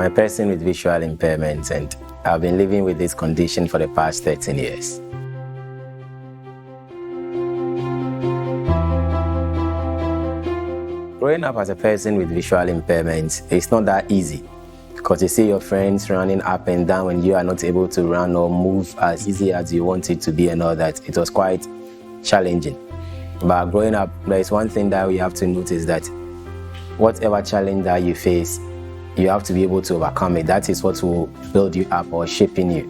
I'm a person with visual impairments, and I've been living with this condition for the past 13 years. Growing up as a person with visual impairments, it's not that easy, because you see your friends running up and down when you are not able to run or move as easy as you want it to be and all that. It was quite challenging. But growing up, there is one thing that we have to notice, that whatever challenge that you face, you have to be able to overcome it. That is what will build you up or shaping you.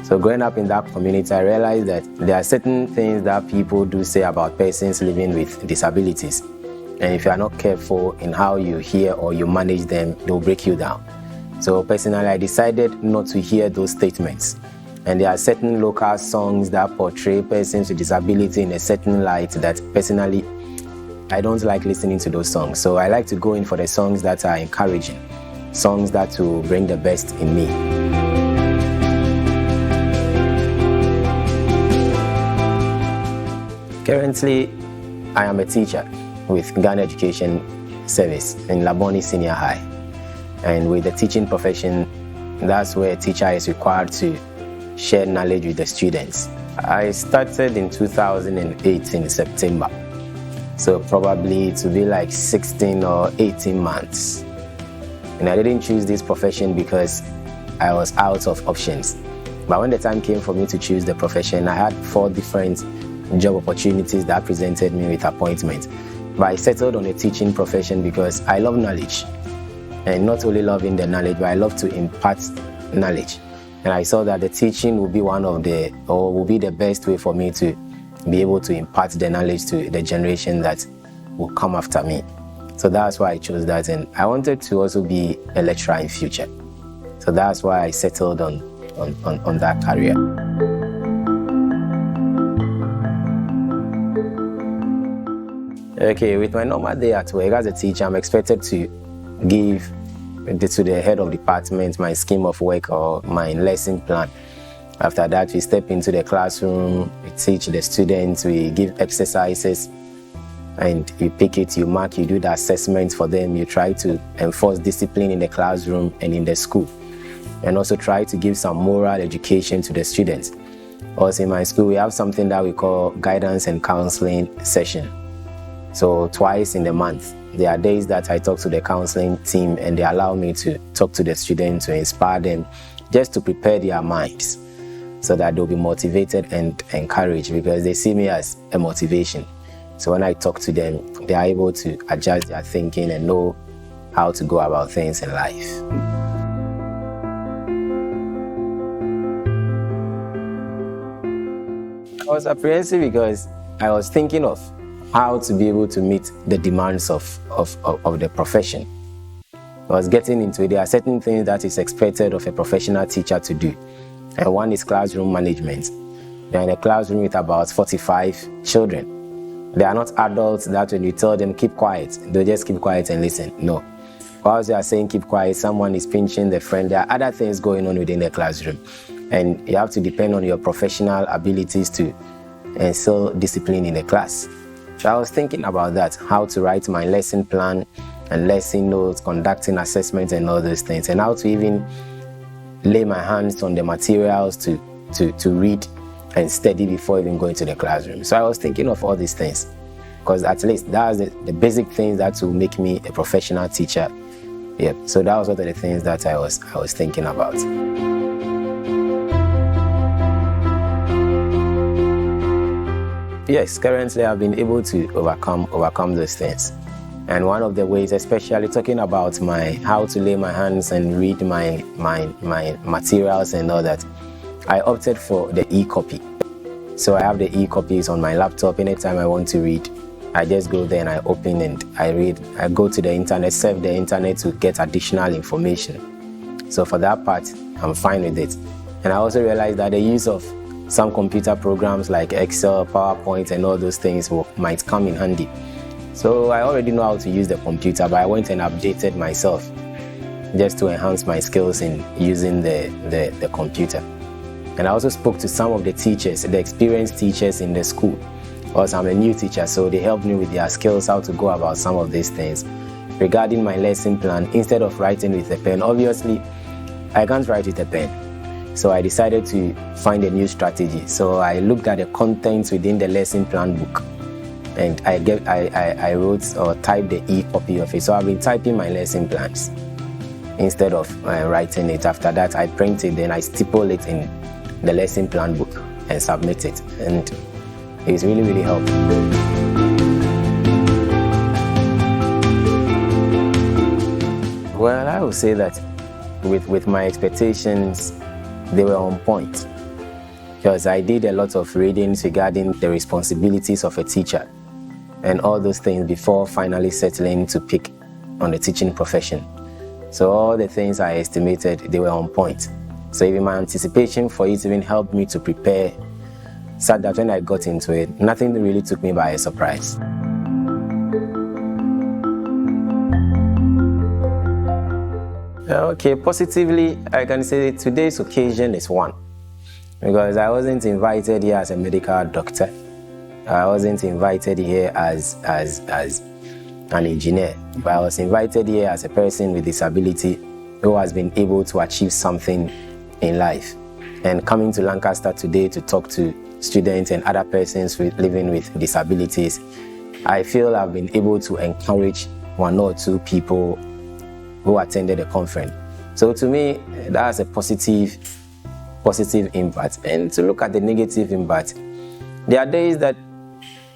So growing up in that community, I realized that there are certain things that people do say about persons living with disabilities. And if you are not careful in how you hear or you manage them, they will break you down. So personally, I decided not to hear those statements. And there are certain local songs that portray persons with disability in a certain light that personally, I don't like listening to those songs. So I like to go in for the songs that are encouraging, songs that will bring the best in me. Currently, I am a teacher with Ghana Education Service in Laboni Senior High. And with the teaching profession, that's where a teacher is required to share knowledge with the students. I started in 2008 in September. So probably it will be like 16 or 18 months. And I didn't choose this profession because I was out of options. But when the time came for me to choose the profession, I had 4 different job opportunities that presented me with appointments. But I settled on a teaching profession because I love knowledge. And not only loving the knowledge, but I love to impart knowledge. And I saw that the teaching will be will be the best way for me to be able to impart the knowledge to the generation that will come after me. So that's why I chose that. And I wanted to also be a lecturer in future. So that's why I settled on that career. Okay, with my normal day at work as a teacher, I'm expected to give to the head of department my scheme of work or my lesson plan. After that, we step into the classroom, we teach the students, we give exercises, and you pick it, you mark, you do the assessments for them, you try to enforce discipline in the classroom and in the school, and also try to give some moral education to the students. Also in my school, we have something that we call guidance and counseling session. So twice in the month, there are days that I talk to the counseling team and they allow me to talk to the students, to inspire them, just to prepare their minds so that they'll be motivated and encouraged, because they see me as a motivation. So when I talk to them, they are able to adjust their thinking and know how to go about things in life. I was apprehensive because I was thinking of how to be able to meet the demands of the profession. I was getting into it. There are certain things that is expected of a professional teacher to do. And one is classroom management. They're in a classroom with about 45 children. They are not adults that when you tell them keep quiet, they'll just keep quiet and listen. No. Whilst you are saying keep quiet, someone is pinching the friend. There are other things going on within the classroom. And you have to depend on your professional abilities to instill discipline in the class. So I was thinking about that, how to write my lesson plan and lesson notes, conducting assessments and all those things, and how to even lay my hands on the materials to read and study before even going to the classroom. So I was thinking of all these things, because at least that's the basic things that will make me a professional teacher. Yeah. So that was one of the things that I was thinking about. Yes, currently I've been able to overcome those things. And one of the ways, especially talking about how to lay my hands and read my materials and all that, I opted for the e-copy. So I have the e-copies on my laptop. Anytime I want to read, I just go there and I open and I read. I go to the internet, surf the internet to get additional information. So for that part, I'm fine with it. And I also realized that the use of some computer programs like Excel, PowerPoint, and all those things might come in handy. So I already know how to use the computer, but I went and updated myself just to enhance my skills in using the computer. And I also spoke to some of the teachers, the experienced teachers in the school. Also, I'm a new teacher, so they helped me with their skills, how to go about some of these things. regarding my lesson plan instead of writing with a pen. Obviously, I can't write with a pen. So I decided to find a new strategy. So I looked at the contents within the lesson plan book, and I wrote or typed the e-copy of it. So I've been typing my lesson plans instead of writing it. After that, I print it, then I staple it in the lesson plan book and submit it. And it's really, really helpful. Well, I would say that with my expectations, they were on point, because I did a lot of readings regarding the responsibilities of a teacher and all those things before finally settling to pick on the teaching profession. So all the things I estimated, they were on point. So even my anticipation for it even helped me to prepare, so that when I got into it, nothing really took me by surprise. Okay, positively, I can say today's occasion is one, because I wasn't invited here as a medical doctor. I wasn't invited here as an engineer, but I was invited here as a person with disability who has been able to achieve something in life. And coming to Lancaster today to talk to students and other persons living with disabilities, I feel I've been able to encourage one or two people who attended the conference. So to me, that's a positive impact. And to look at the negative impact, there are days that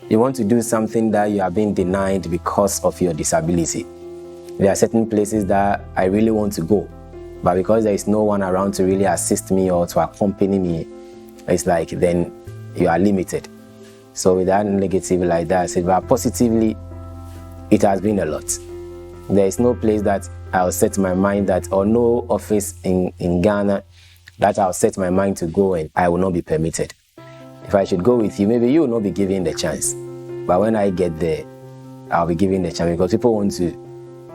you want to do something that you are being denied because of your disability. There are certain places that I really want to go, but because there is no one around to really assist me or to accompany me, it's like then you are limited. So with that negative like that, I said, but positively, it has been a lot. There is no place that I'll set my mind that, or no office in Ghana that I'll set my mind to go and I will not be permitted. If I should go with you, maybe you will not be given the chance. But when I get there, I'll be given the chance, because people want to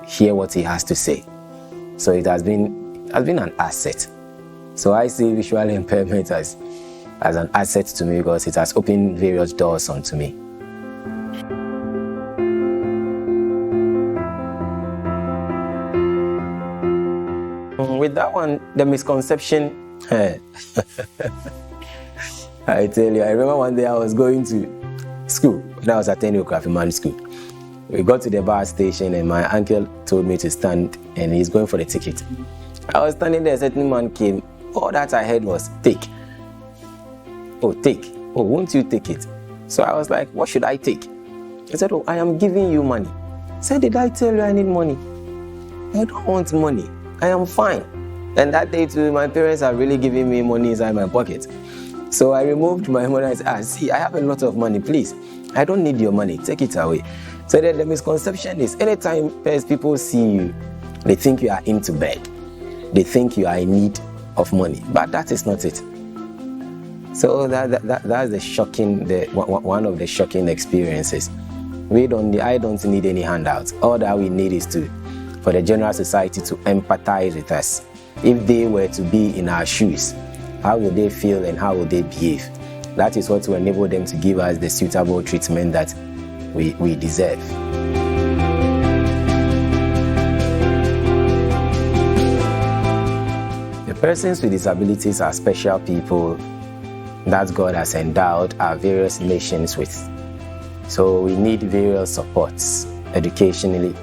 hear what he has to say. So it has been an asset. So I see visual impairment as an asset to me, because it has opened various doors onto me. With that one, the misconception, I tell you, I remember one day I was going to school, when I was attending Okrafiman school. We got to the bus station and my uncle told me to stand, and he's going for the ticket. I was standing there, a certain man came. All that I heard was, take. Oh, take. Oh, won't you take it? So I was like, what should I take? He said, oh, I am giving you money. I said, did I tell you I need money? I don't want money. I am fine. And that day too, my parents are really giving me money inside my pocket. So I removed my money. I said, see, I have a lot of money, please. I don't need your money. Take it away. So the misconception is, anytime people see you, they think you are into bed. They think you are in need of money. But that is not it. So that's the shocking, one of the shocking experiences. I don't need any handouts. All that we need is for the general society to empathize with us. If they were to be in our shoes, how would they feel and how would they behave? That is what will enable them to give us the suitable treatment that we deserve. The persons with disabilities are special people that God has endowed our various nations with. So we need various supports, educationally,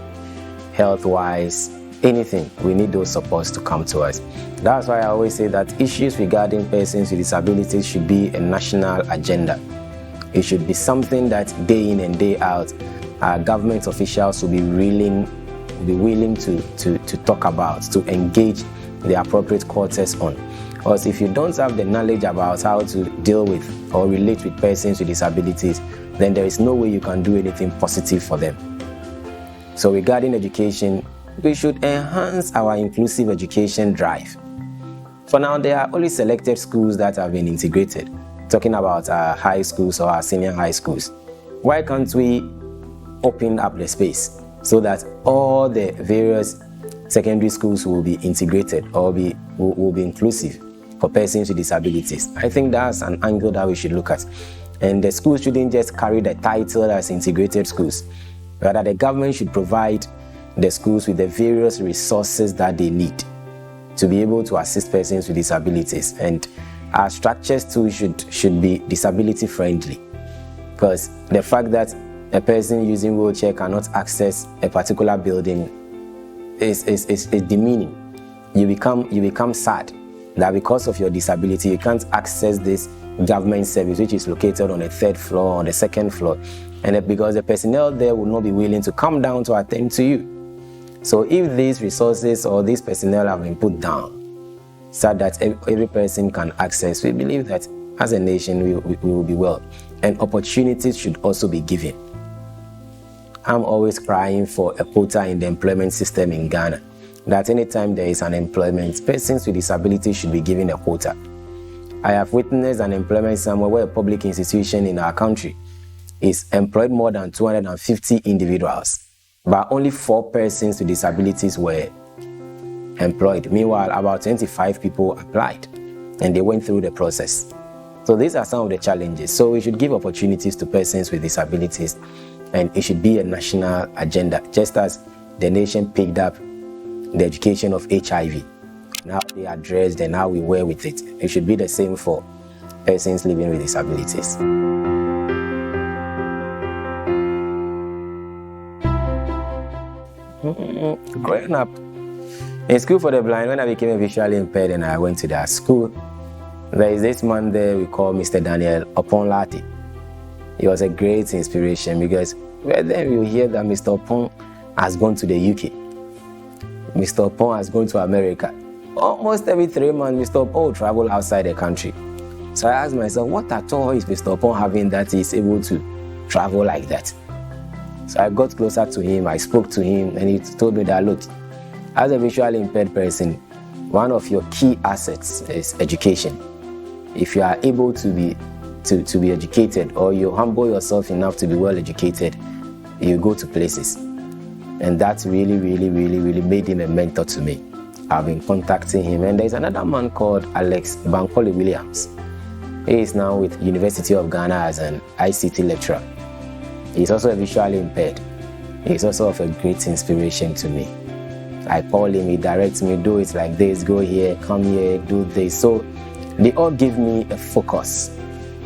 health-wise, anything. We need those supports to come to us. That's why I always say that issues regarding persons with disabilities should be a national agenda. It should be something that day in and day out, our government officials will be willing to talk about, to engage the appropriate quarters on. Because if you don't have the knowledge about how to deal with or relate with persons with disabilities, then there is no way you can do anything positive for them. So regarding education, we should enhance our inclusive education drive. For now, there are only selected schools that have been integrated, talking about our high schools or our senior high schools. Why can't we open up the space so that all the various secondary schools will be integrated or will be inclusive for persons with disabilities? I think that's an angle that we should look at. And the schools shouldn't just carry the title as integrated schools. Rather, the government should provide the schools with the various resources that they need to be able to assist persons with disabilities. And our structures too should be disability friendly, because the fact that a person using wheelchair cannot access a particular building is demeaning. You become sad that because of your disability you can't access this government service which is located on the 3rd floor, on the 2nd floor, and because the personnel there will not be willing to come down to attend to you. So if these resources or these personnel have been put down so that every person can access, we believe that as a nation we will be well. And opportunities should also be given. I'm always crying for a quota in the employment system in Ghana, that anytime there is unemployment, persons with disabilities should be given a quota. I have witnessed an employment somewhere where a public institution in our country is employed more than 250 individuals, but only 4 persons with disabilities were employed. Meanwhile, about 25 people applied and they went through the process. So these are some of the challenges. So we should give opportunities to persons with disabilities, and it should be a national agenda, just as the nation picked up the education of HIV. Now they addressed and how we were with it. It should be the same for persons living with disabilities. Growing up in school for the blind, when I became a visually impaired and I went to that school, there is this man there we call Mr. Daniel Oponlati. He was a great inspiration, because then you hear that Mr. Opon has gone to the UK. Mr. Opon has gone to America. Almost every 3 months, Mr. Opon will travel outside the country. So I asked myself, what at all is Mr. Opon having that he is able to travel like that? So I got closer to him, I spoke to him, and he told me that, look, as a visually impaired person, one of your key assets is education. If you are able to be educated, or you humble yourself enough to be well educated, you go to places. And that really made him a mentor to me. I've been contacting him, and there's another man called Alex Bankole Williams. He is now with University of Ghana as an ICT lecturer. He's also visually impaired. He's also of a great inspiration to me. I call him, he directs me, do it like this, go here, come here, do this. So they all give me a focus.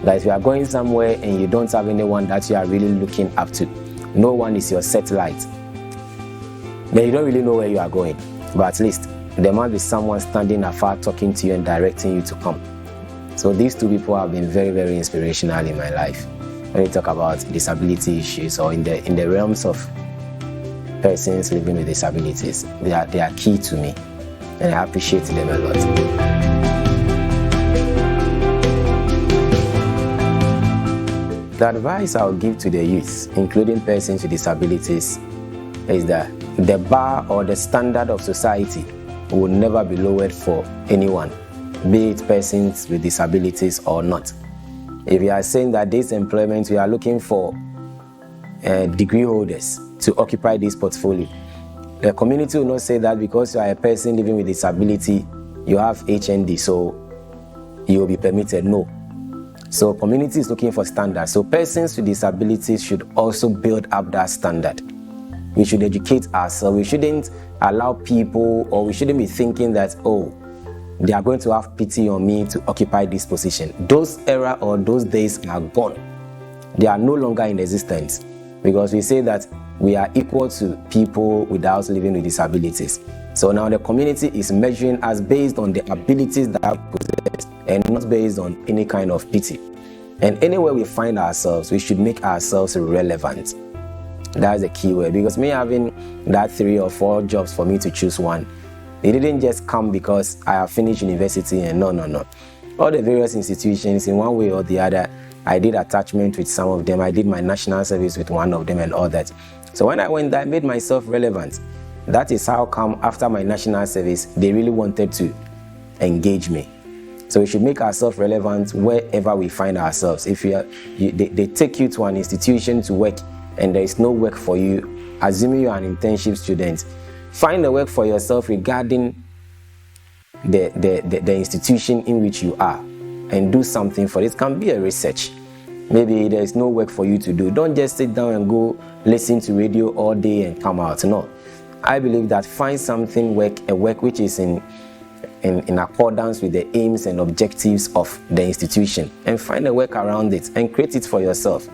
That if you are going somewhere and you don't have anyone that you are really looking up to, no one is your satellite, then you don't really know where you are going. But at least there must be someone standing afar talking to you and directing you to come. So these 2 people have been very inspirational in my life. When we talk about disability issues, or in the realms of persons living with disabilities, they are key to me, and I appreciate them a lot. The advice I will give to the youth, including persons with disabilities, is that the bar or the standard of society will never be lowered for anyone, be it persons with disabilities or not. If you are saying that this employment, we are looking for degree holders to occupy this portfolio, the community will not say that because you are a person living with disability, you have HND, so you will be permitted. No. So community is looking for standards. So persons with disabilities should also build up that standard. We should educate ourselves. We shouldn't allow people, or we shouldn't be thinking that, oh, they are going to have pity on me to occupy this position. Those era or those days are gone. They are no longer in existence, because we say that we are equal to people without living with disabilities. So now the community is measuring us based on the abilities that we possess, and not based on any kind of pity. And anywhere we find ourselves, we should make ourselves relevant. That's the key word, because me having that 3 or 4 jobs for me to choose one, it didn't just come because I have finished university and no. All the various institutions, in one way or the other, I did attachment with some of them. I did my national service with one of them and all that. So when I went there, I made myself relevant. That is how come after my national service, they really wanted to engage me. So we should make ourselves relevant wherever we find ourselves. If they take you to an institution to work and there is no work for you, assuming you are an internship student, find a work for yourself regarding the institution in which you are, and do something for it. It can be a research. Maybe there is no work for you to do. Don't just sit down and go listen to radio all day and come out. No. I believe that find something a work which is in accordance with the aims and objectives of the institution, and find a work around it and create it for yourself.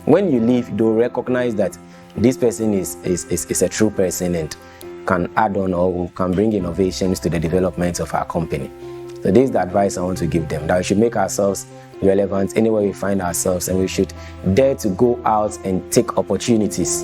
When you leave, they'll recognize that this person is a true person and can add on or can bring innovations to the development of our company. So this is the advice I want to give them, that we should make ourselves relevant anywhere we find ourselves, and we should dare to go out and take opportunities.